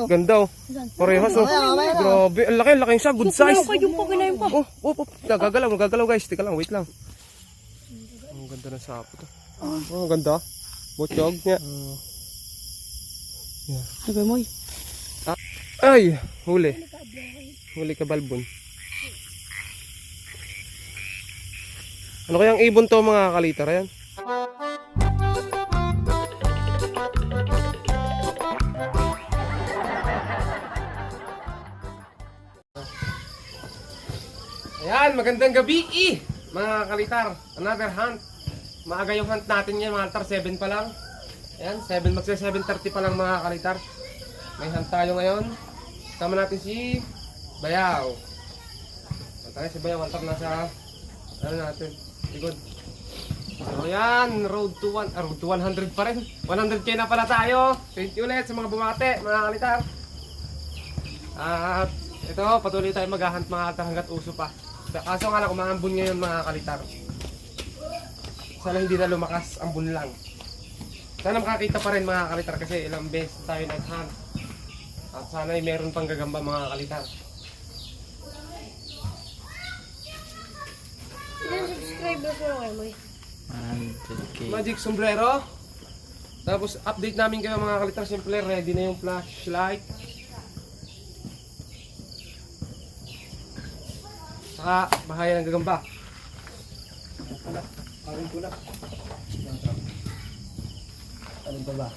Ganda oh. Parehas oh. Grabe, ang laki siya. Good size. Oh, gagalaw guys. Tika lang, wait lang. Ang ganda ng sapo to. Oh, ganda. Botsyog niya. Sabi mo. Ay, huli. Huli ka balbon. Ano kayang ibon to mga kalitar? Ayan. Ayan, magandang gabi mga kalitar. Another hunt. Maaga yung hunt natin ngayon mga kalitar, 7 pa lang. Ayan, 7:30 pa lang mga kalitar. May hunt tayo ngayon. Kasama natin si Bayaw. Tayo si Bayaw, hunt nasa ano natin, likod. So ayan, road to 100 pa rin. 100k na pala tayo. Thank you ulit sa mga bumate, mga kalitar. At ito, patuloy tayo mag-hunt mga kalitar hanggat uso pa. Kaso nga lang, umaambon ngayon mga kalitar. Sana hindi na lumakas, ambon lang. Sana makakita pa rin mga kalitar kasi ilang beses tayo nag-hunt. At sana ay meron pang gagamba mga kalitar. Ilan subscribers mo kayo, Moy? 100k. Magic sombrero. Tapos update namin kayo mga kalitar. Siyempre ready na yung flashlight. Saka bahaya ng gagamba. Kawin ko na. Alin pa ba?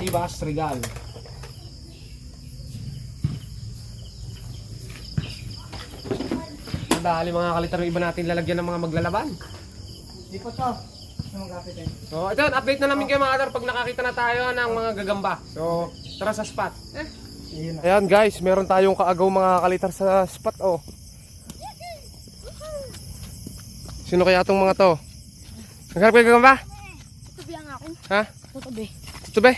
Chivas Regal. Dahil mga kalitar yung iba natin lalagyan ng mga maglalaban. Di po to. Namagapit eh. So ito, update na namin kayo mga kalitar pag nakakita na tayo ng mga gagamba. So tara sa spot. Ayan guys, meron tayong kaagaw mga kalitar sa spot oh. Sino kaya itong mga to? Nagharap kayo gagamba? Tutubi ang ako. Ha? Tutubi. Tutube?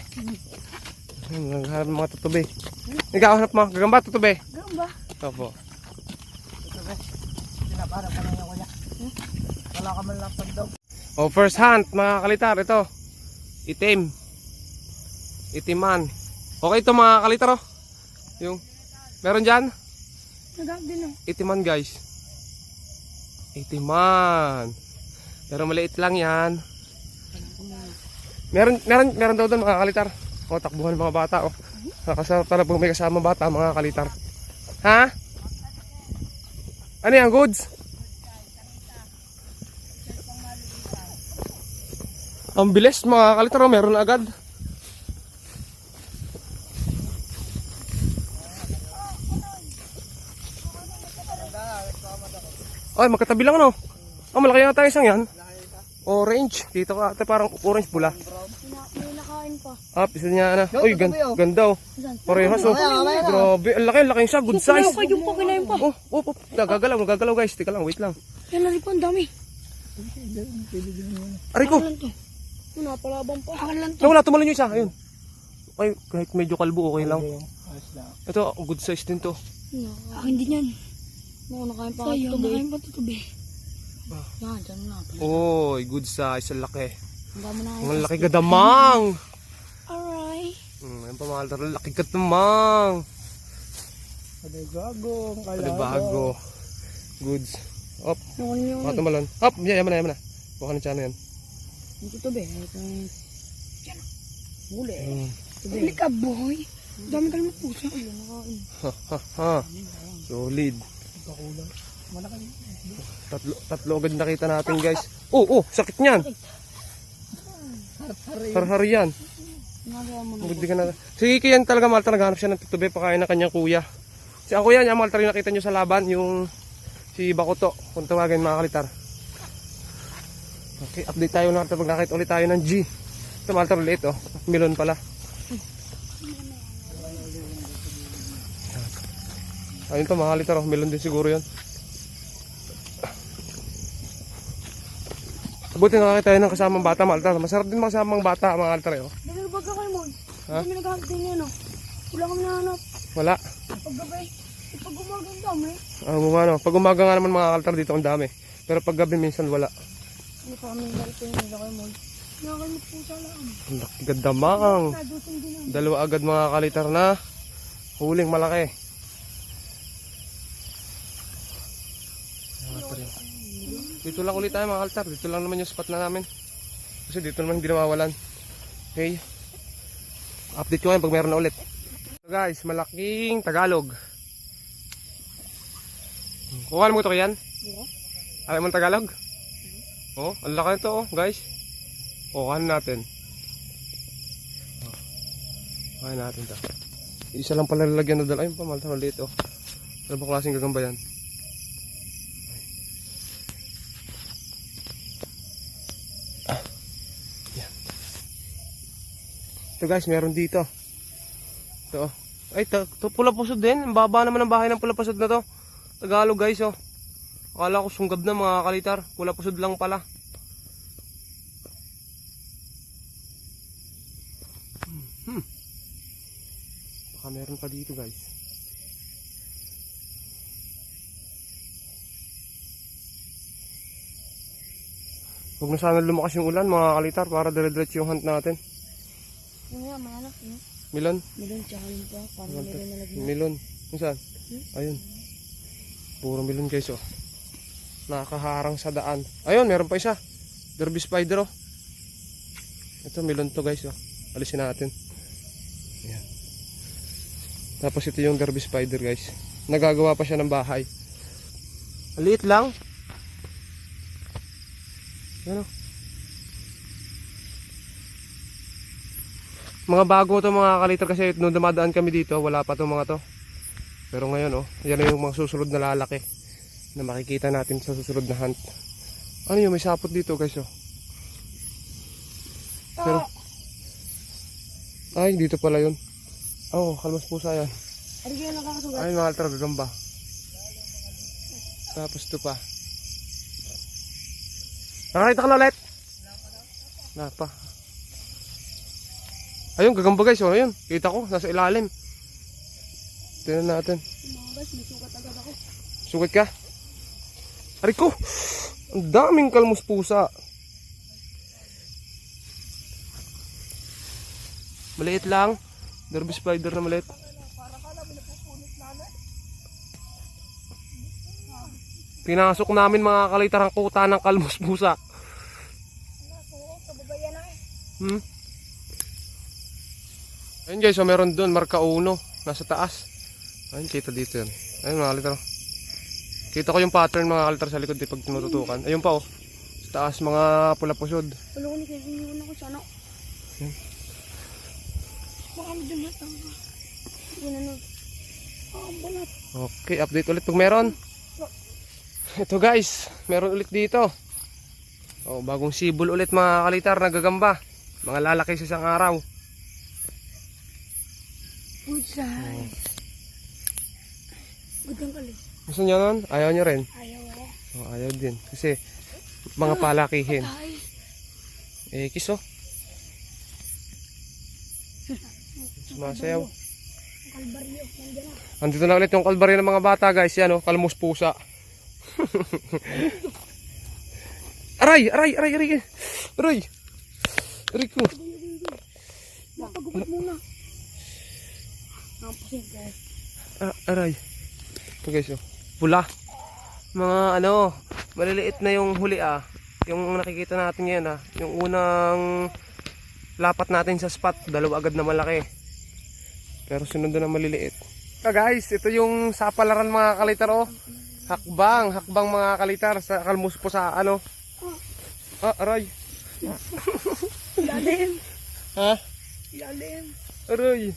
Nagharap ng mga tutube. Ikaw hanap mo, gagamba, tutube? Gamba. Opo. Para pa lang ako niya. Wala ka man lang daw. Oh, first hunt mga kalitar, ito. Itim. Itiman. Okay ito mga kalitar oh. Yung meron diyan? Nagag din oh. Itiman guys. Itiman. Pero maliit lang 'yan. Meron daw doon mga kalitar. Oh, takbuhan ng mga bata oh. Nakasarap talaga may kasama bata mga kalitar. Ha? Ano yan, goods? Ang bilis mga kalitar, meron na agad. Ay, magkatabi lang ano? Oh, malaki na tayo isang yan. Orange. Dito ka ate, parang orange pula. May nakain pa. Ah, isa niya na. Uy, ganda oh. Parehas oh. Grabe, ang laki siya. Good size. Yung pa kinain pa. Oh. Gagalaw guys. Tika lang, wait lang. Yan na rin po, ang dami. Aray ko. Napalabang pa. Akan lang to. Nawala, tumalon yung isa. Ayun. Ay, kahit medyo kalbo, okay lang. Ito, good size din to. Akin din yan. Nakain pa tutubi. Nakain pa tutubi. Yan, dyan na. Oy, good size. Ang laki. Ang dami na. Ang laki gadamang. Alright. Ang pamahal na laki gadamang. Bago. Goods. Up. Yung Mga tumalon. Up. Yaman na. Baka ng tiyan yan. yung tutubi. Yan. Huli. Huli ka, boy. Dami ka naman pusa. Ayun, nakain. Ha. Solid. Tatlo agad nakita natin guys. Oh, sakit niyan. Har yan. Buti ka na. Sige, yan talaga Malta, naghanap siya ng tutubi pakain na kanyang kuya. Si ang kuya niya Malta rin nakita nyo sa laban, yung si Bakuto, kung tawagin mga kalitar. Okay, update tayo na pag nakita ulit tayo ng G. Ito Malta ulit oh, melon pala. Ayun to mga kalitar oh, melon din siguro yun. Buti nakakita tayo ng kasamang bata mga kalitar. Masarap din mga kasamang bata mga kalitar oh. Dahil baga kayo mo. Ha? Kami naghahanap din yan oh. Wala kami nahanap. Wala. Paggabi, pag umaga ang dami. Pag umaga nga naman mga kalitar dito ang dami. Pero pag gabi minsan wala. Hindi pa kami nalito yung nila kayo mo. Nakakalmot pusa lang. Ang laki gadamang. Nadusin din ang. Dalawa agad mga kalitar na huling malaki. Dito lang ulit tayo mga kalitar. Dito lang naman yung spot na namin. Kasi dito naman hindi nawawalan. Okay. Update ko ngayon pag meron na ulit. So guys, malaking Tagalog. Kuha mo ito yan? Alam mo ang Tagalog? Oh, ang laki nito oh, guys. Oh, kuhanin natin. Kuhanin natin ito. Isa lang pala lalagyan na dala. Ayun pa, malta maliit oh. Ano ba klaseng gagamba yan? Yan. Ito guys, meron dito. Ito oh. Ay, ito pula pusod din. Ang baba naman ng bahay ng pula pusod na to. Tagalog guys oh. Akala ko sunggab na mga kalitar. Pula pusod lang pala. Baka meron pa dito guys. Huwag na sana lumakas yung ulan mga kalitar para dire-diretso yung hunt natin. Yung nga, may anak. Milon? Milon, tsaka yun po. Parang milon na lagi. Milon. Kung saan? Ayun. Puro milon guys oh. Nakaharang sa daan. Ayun, meron pa isa. Derby spider oh. Ito milon to guys oh. Alisin natin. Ayan. Tapos ito yung derby spider guys. Nagagawa pa siya ng bahay. Maliit lang. Ano? Mga bago to mga kalitar kasi nung dumadaan kami dito, wala pa to mga to. Pero ngayon oh, yan na yung mga susunod na lalaki na makikita natin sa susunod na hunt. Ano yung may sapot dito guys oh. Pero ay dito pala yun. Oh, kalmas pusa yan. Ano yung nakakasugat? Ay mga kalitar gagamba. Tapos ito pa. Nakakita ka na ulit? Wala pa. Ayun, gagamba guys. Oh, ayun. Kita ko, nasa ilalim. Tingnan natin. Mga guys, may sugat agad ako. Sugat ka? Aray ko! Ang daming kalmus pusa. Maliit lang. Derby spider na maliit. Pinasok namin mga kalitar ang kuta ng kalmus pusa. Ayun guys, so meron doon marka 1 nasa taas. Ayun, kita dito yan. Ayun mga kalitar. Kita ko yung pattern mga kalitar sa likod pag tinututukan. Ayun pa oh. Sa taas mga pula pusod. Wala ko ni kasi yun ako sana. Baka mo dun natin. Yun ano. Balat. Okay, update ulit pag meron. Ito guys, meron ulit dito. Oh, bagong sibol ulit mga kalitar na gagamba. Mga lalaki sa isang araw. Good size. Good ang kali. Gusto niyo nun? Ayaw niyo rin? Ayaw ako. Oh, ayaw din. Kasi mga palakihin. Patay. Eh, kiso. Sumasayaw. Kalbaryo. Nandiyan na. Andito na ulit yung kalbaryo ng mga bata guys. Yan oh, kalmus pusa. Aray! Aray! Aray! Aray! Aray! Aray ko! Mapagupat muna. Napasin guys. Aray! Ito guys oh. Pula. Mga ano, maliliit na yung huli ah. Yung nakikita natin ngayon ah. Yung unang lapat natin sa spot, dalawa agad na malaki. Pero sunod na maliliit. Guys, ito yung sapalaran mga kalitar oh. Hakbang mga kalitar sa kalmus po sa ano. Aray. Ilalim. Ha? Ilalim. Aray.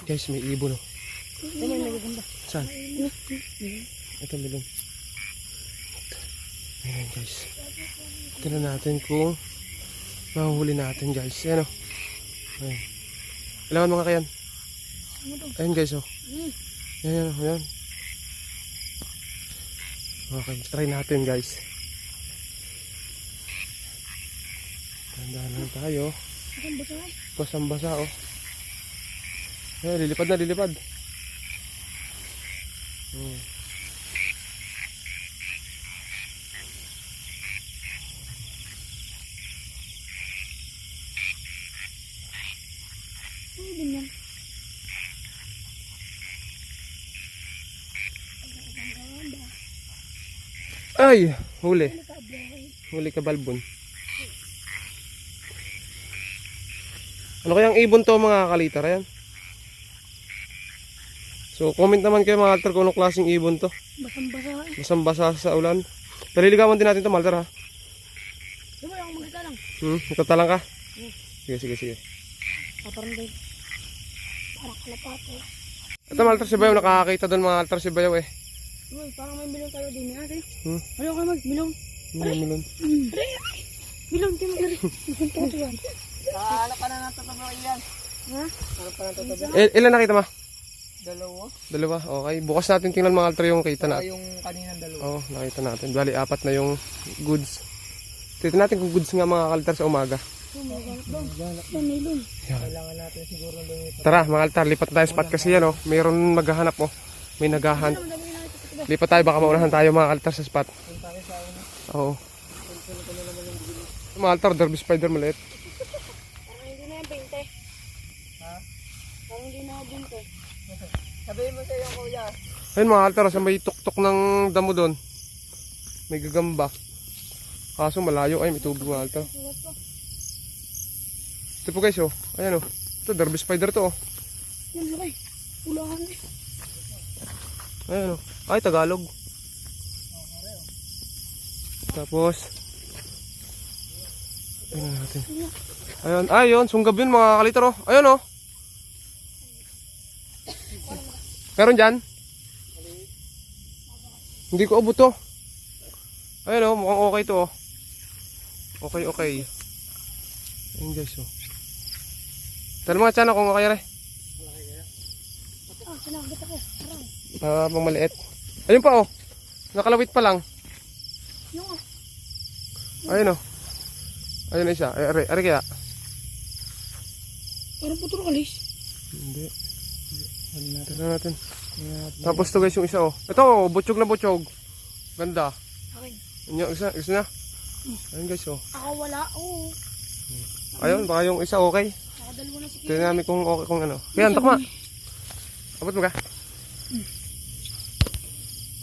Guys, may ibon oh. Ano yung nagagamba? Saan? Ito milon. Ayan guys. Tignan natin kung mahuhuli natin guys. Ayan oh. Ayan. Kailangan mga kayan. Ayan guys oh. Ayan, ayan. Okay, try natin guys. Tandaan lang tayo. Basang-basa oh. Ayan, lilipad na, lilipad. Ay, huli. Huli ka balbon. Ano kayang ibon to mga kalitar? Ayan. So, comment naman kayo mga altar kung anong klaseng ibon to. Basang-basa eh. Basang-basa sa ulan. Paliligawan din natin to, Maltar ha. Di ba ako magkita lang? Nagtatalang ka? Sige. Parang din. Parang kalapato. Ito mga altar si Bayaw, nakakakita doon mga altar si Bayaw eh. Uy, parang may milong tayo din ate. Hmm? Ano ka mag? Milong? Milon. Milong, di mo iri. Ito yan. Hanap ka na ng tatabi yan. Ha? Hanap ka ng tatabi. Ilan nakita mo? Dalawa. Okay. Bukas natin tingnan mga altar yung kita Saka natin. yung kaninang dalawa. Oo, nakita natin. Bali, 4 na yung goods. Tignan natin kung goods nga mga altar sa umaga. Oh, maghanap daw. Yan, milong. Kailangan natin siguro lumipat. Tara mga altar, lipat tayo spot kasi yan oh. Mayroon maghahanap oh. May naghahan. Lipat tayo, baka maunahan tayo mga altar sa spot. Punta kayo sa una. Oo. Mga altar, derby spider maliit. Parang hindi na yan 20. Ha? Parang hindi na 20. Sabihin mo sa iyo kuya. Ayun mga altar, sa may tuktok ng damo doon. May gagamba. Kaso malayo ay may tubig mga altar. Ito po guys oh. Ayan oh. Ito derby spider to oh. Yan, laki. Ulahan eh. Ayan oh. Ay Tagalog. Tapos tingnan natin. Ayun, ayun, sunggab yun mga kalitar oh. Ayun oh. Meron dyan? Hindi ko abot to. Ayun oh, mukhang okay to oh. Okay. Ayun guys oh. Tala mga tiyan kung okay rin. Sinagbat ako. Parang. Pang maliit. Ayun pa oh. Nakalawit pa lang. Yung Ayun oh. Ayun na isa. Ay, are kaya? parang putol kalis. Hindi. Tignan natin. Tapos to guys yung isa oh. Ito oh, butchog na butchog. Ganda. Akin. Yung isa na. Ayun guys oh. Ako wala. Oo. Ayun, baka yung isa okay. Nakadalawa na si Kira. Tignan namin kung okay kung ano. Kaya takma. Abot mo ka?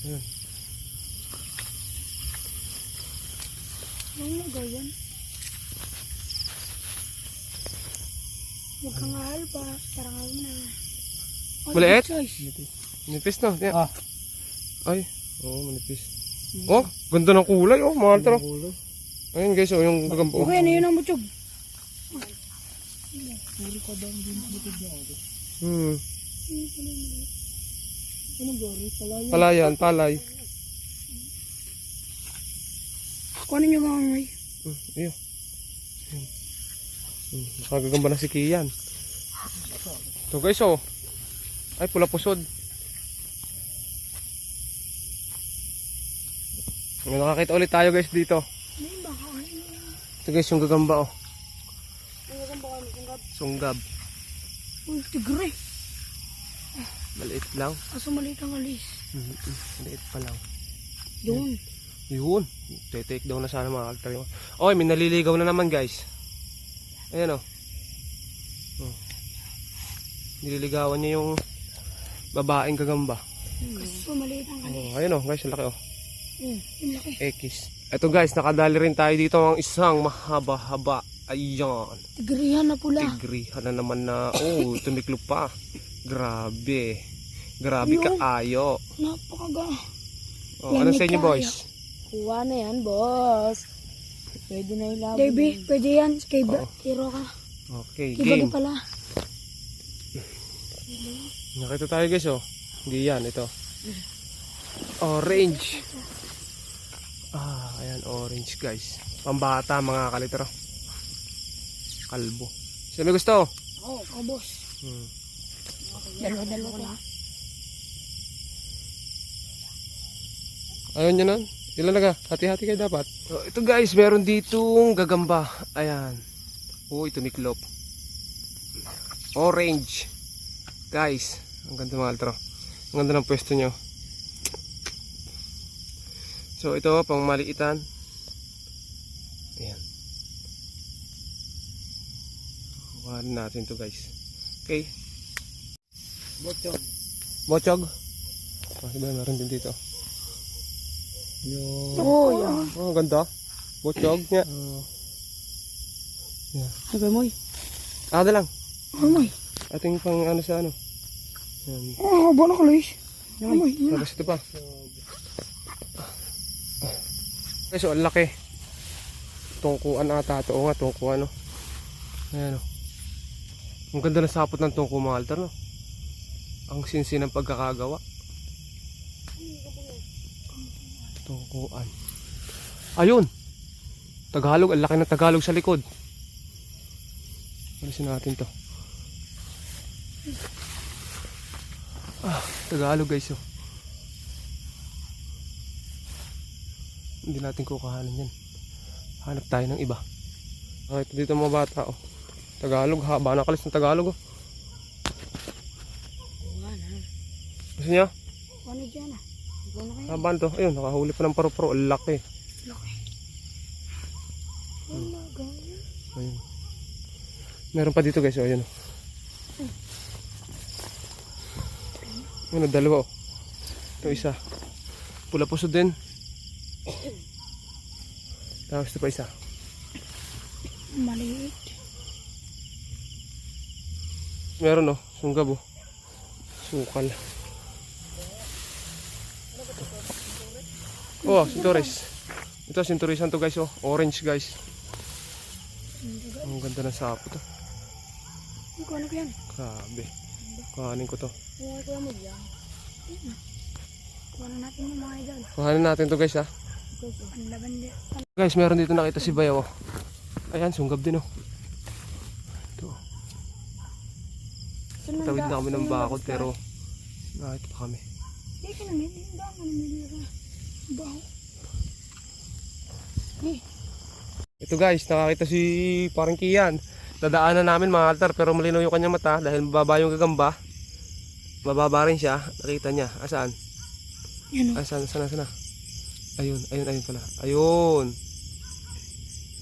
Ayun. Anong nagayan? Huwag kang ahal pa. Tarangal na. Oh, Maliit? big size. Manipis no? Yan. Ah. Ay. Oo, manipis. Oh, ganda ng kulay oh. Mga altro. Ayun guys oh, yung gagambo. Okay, ano yun ang butchog? Anong gari? Palaya. Palayan, palay. Kunin nyo mga ngay. Iyo. Nakagagamba na si Kian. Ito guys oh. Ay pula pusod. May nakakita ulit tayo guys dito. May baka. Ito guys yung gagamba oh. Ang gagamba kami. Sunggab. Sunggab. Uy, tigre. Maliit lang. Aso maliit ang alis. Maliit pa lang. Yun. Yun. Take down na sana mga altar yun. Okay, may naliligaw na naman guys. Ayan oh. Nililigawan niya yung babaeng gagamba. Kaso maliit ang alis. Ayan oh guys, ang laki oh. Yung laki. X. Ito guys, nakadali rin tayo dito ng isang mahaba-haba. Ayan. Tigrihan na pula. Tigrihan na naman na. Oh, tumiklop pa. Grabe. Grabe ka ayo. Napakaga. Oh, ano sa inyo boys? Kuha na yan, boss. Pwede na ilabot. Davey, pwede yan. Kay Oo. Hero ka. Okay, Kay Bagi game. pala. Nakita tayo guys oh. Hindi yan, ito. Orange. Ayan, orange guys. Pambata mga kalitero. Kalbo. Sino may gusto? Oo, oh, boss. Dalawa-dalawa ko lang. Ayaw nyo nun? Ilan na ka? Hati-hati kayo dapat. So, ito guys, meron ditong gagamba. Ayan. Uy, tumiklop. Orange. Guys, ang ganda mga altro. Ang ganda ng pwesto nyo. So, ito pang maliitan. Ayan. Kuhanin natin to guys. Okay. Botchog. Bochog. Oh, diba, meron din dito. Yung... Oh, yan. Oh, ang ganda. Butchog niya. Ay, Moy. Ada lang. Ay, Moy. Ating pang ano sa ano. Yan. Oh, haba na kalis. Ay, Moy. Yan. Tapos ito pa. Okay, so ang laki. Tungkuan ata ito. Oo nga, tungkuan no. Ayan o. Ang ganda ng sapot ng tungku mga altar no. Ang sinsin ng pagkakagawa. Tungkuan. Ayun. Tagalog. Ang laki ng Tagalog sa likod. Alisin natin to. Tagalog guys oh. Hindi natin kukuhanin yan. Hanap tayo ng iba. Ito dito mga bata oh. Tagalog, haba na kalis ng Tagalog oh. Gusto niya? Ano dyan ah? Ikaw na kayo. Habaan to. Ayun, nakahuli pa ng paro-paro. Ang laki. Laki. Wala ganyan. Ayun. Meron pa dito guys. Oh, ayun. Ano, dalawa oh. Ito isa. Pula puso din. Tapos ito pa isa. Maliit. Meron oh. Sunggab oh. Sukal. Oh, sinturis. Ito sinturisan to guys oh. Orange guys. Ang ganda ng sapo to. Ikaw ano ko yan? Grabe. Kuhanin ko to. Huwag ko mo yan. Kuha na natin yung mga idol. Kuhanin natin to guys ha. Ang laban din. Guys, meron dito nakita si Bayaw oh. Ayan, sunggab din oh. Ito. Tawid na kami ng bakod pero nakita pa kami. Hindi ka namin. Hindi ka namin. Baho. Ito guys, nakakita si parang Kian. Dadaanan namin mga altar pero malinaw yung kanyang mata dahil mababa yung gagamba. Mababa rin siya. Nakita niya. Asaan? Yan o. Asaan? Sana? Ayun pala. Ayun.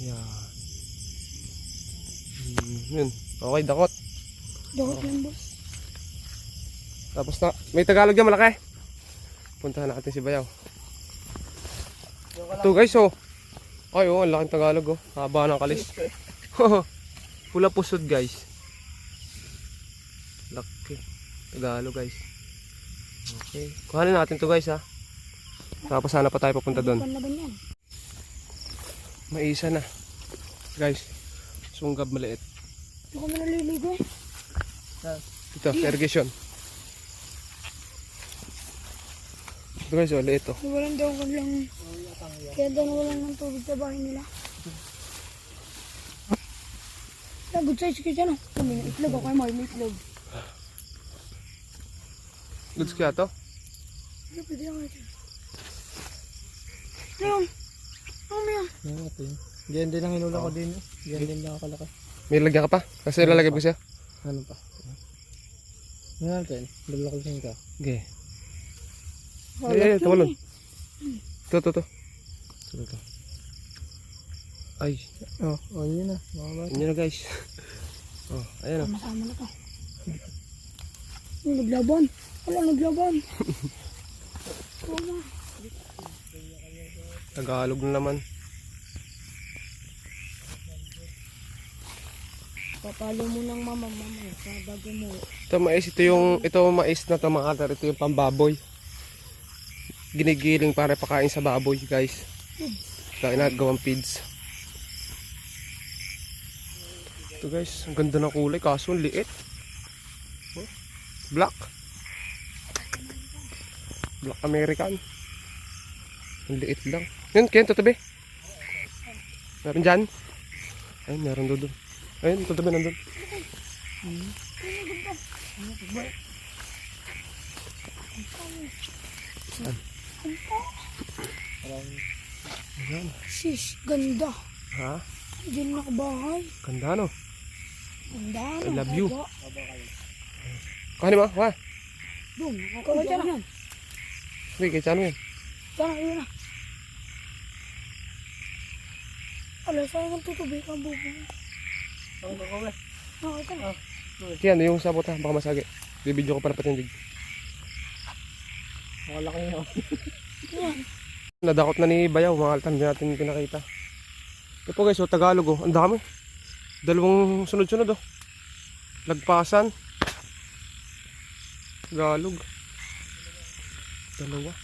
Yan. Yun. Okay, dakot. Dakot lang boss. Tapos na, may Tagalog dyan malaki. Puntahan natin si Bayaw. Ito guys oh. Ay oh, ang laking Tagalog oh. Haba ng kalis. Pula pusod guys. Laki. Tagalog guys. Okay. Kuhanin natin to guys ha. Tapos sana pa tayo papunta doon. Panlaban yan. May isa na. Guys. Sunggab maliit. Hindi ko naliligo eh. Ito, irrigation. Ito guys oh, liit oh. Walang daw lang. Kaya daw nawalan ng tubig sa bahay nila. Good size ka dyan oh. Kami na itlog ako. May itlog. Goods kaya to? Ano pwede ako ito? Ayun. Ano yan? Yan natin. Diyan din ang inula ko din. Diyan din lang kalaki. May lagyan ka pa? Kasi lalagay mo siya? Ano pa? Yan natin. Lalakasin ka. Okay. Eh, tawalon. Ito. Ay, Oh, yun na. Mga bata. yun na guys. Oh, ayan oh. Masama na to. Naglaban. Wala naglaban. Wala. Tagalog na naman. Papalo mo ng mama sa bago mo. Ito mais na to mga altar. Ito yung pambaboy. Ginigiling para pakain sa baboy guys. Ito ginagawang feeds. Ito guys, ang ganda ng kulay kaso ang liit. Oh, black. Black American. Ang liit lang. Yun, kaya tatabi. Meron dyan. Ayun, meron doon. Ayun, tatabi nandun. Ayan. Sis, ganda. Ha? Diyan nakabahay. Ganda no? Ganda. I love you. Kahanin mo, ha? Doon, nakakawal dyan yan. Sige, kaya saan mo yan? Tara, yun na. Ala, saan ang tutubig ang bubo? Ang kakawin. Okay ka na. Kaya ano yung sabot ha? Baka masagi. Bibidyo ko para patindig. Malaki yun. Yan. Nadakot na ni Bayaw, mga kalitar, hindi natin pinakita. Ito po guys, oh, Tagalog oh, ang dami. Dalawang sunod-sunod oh. Lagpasan. Tagalog. Dalawa.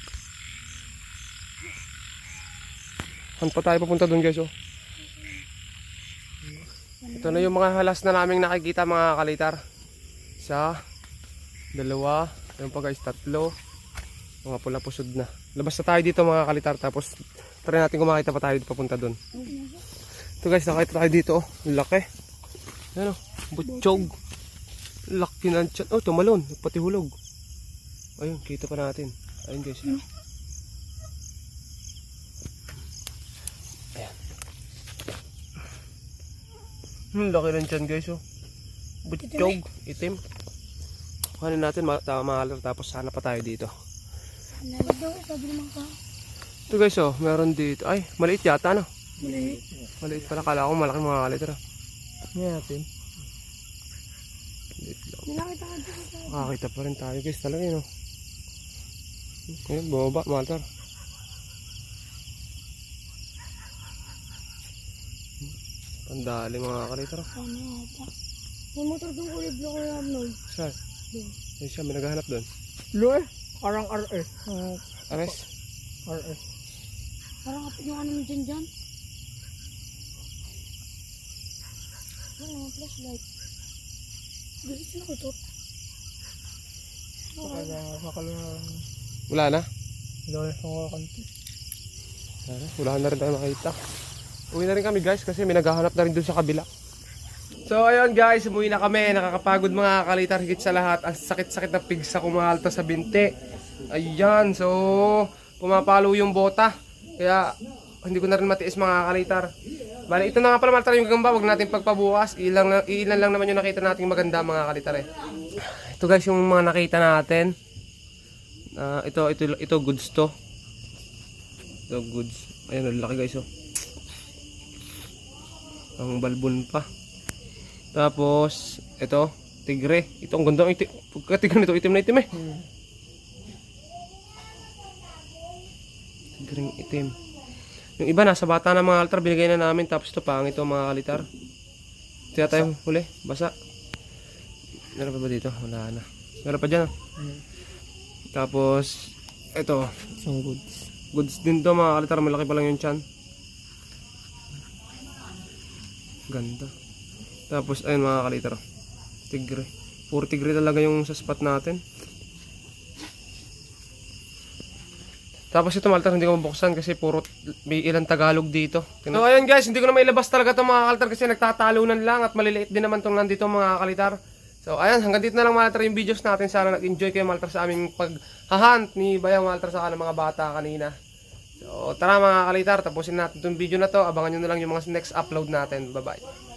Saan pa tayo papunta doon guys oh. Ito na yung mga halas na naming nakikita mga kalitar. Isa, dalawa, ayun pa guys, tatlo. Mga pula pusod na. Labas na tayo dito mga kalitar, tapos try natin kung makita pa tayo dito papunta doon. Ito guys, nakita tayo dito oh. Laki. Ano? Butchog. Laki na tiyan. Oh, tumalon. Pati hulog. Ayun, kita pa natin. Ayun guys. Ayan. Laki na tiyan guys oh. Butchog. Itim. Kuhanin natin mahalar, tapos sana pa tayo dito. Ito guys oh, meron dito. Ay, maliit yata no? Maliit. Maliit pala, kala ko malaki mga kalitar. Ngayon natin. Maliit lang. Nilakita ka dito. Makakita pa rin tayo guys talaga yun oh. Ayun, bumaba, matar. Pandali mga kalitar. Ano nga pa? May motor doon kulay blue ko yung Arnold. Saan? Doon. Ayun siya, may naghahanap doon. Lure. Parang RS. Ares? RS. Parang kapit yung ano mo dyan. Ano, flashlight. Gusto sila ko ito. Sakalang. Wala na? Lure sa mga kanti. Wala na rin tayo makita. Uwi na rin kami guys kasi may naghahanap na rin doon sa kabila. So ayun guys, umuwi na kami. Nakakapagod mga kalitar, higit sa lahat. Ang sakit-sakit na pigsa kumahalta sa binti. Ayan, so pumapalo yung bota. Kaya hindi ko na rin matiis mga kalitar. Bali, ito na nga pala maltar yung gagamba. Huwag natin pagpabukas. Ilan lang naman yung nakita nating maganda mga kalitar eh. Ito guys yung mga nakita natin. Ito goods to. Ito goods. Ayan, laki guys oh. Ang balbon pa. Tapos, ito, tigre. Ito, ang ganda ng itim. Pagkatigre nito, itim na itim eh. Tigreng itim. Yung iba, nasa bata na mga kalitar, binigay na namin. Tapos ito, pangit ito mga kalitar. Kaya tayo huli, basa. Meron pa ba dito? Wala na. Meron pa dyan ah. Tapos, ito. Isang goods. Goods din to mga kalitar, malaki pa lang yung tiyan. Ganda. Tapos ayun mga kalitar, tigre. Puro tigre talaga yung sa spot natin. Tapos ito maltar hindi ko mabuksan kasi puro may ilang Tagalog dito. So ayun guys, hindi ko na mailabas talaga itong mga kalitar kasi nagtatalunan lang at maliliit din naman itong nandito mga kalitar. So ayun, hanggang dito na lang maltar yung videos natin. Sana nag-enjoy kayo maltar sa aming paghahunt ni Bayang maltar sa ng mga bata kanina. So tara mga kalitar, tapusin natin itong video na to. Abangan nyo na lang yung mga next upload natin. Bye bye.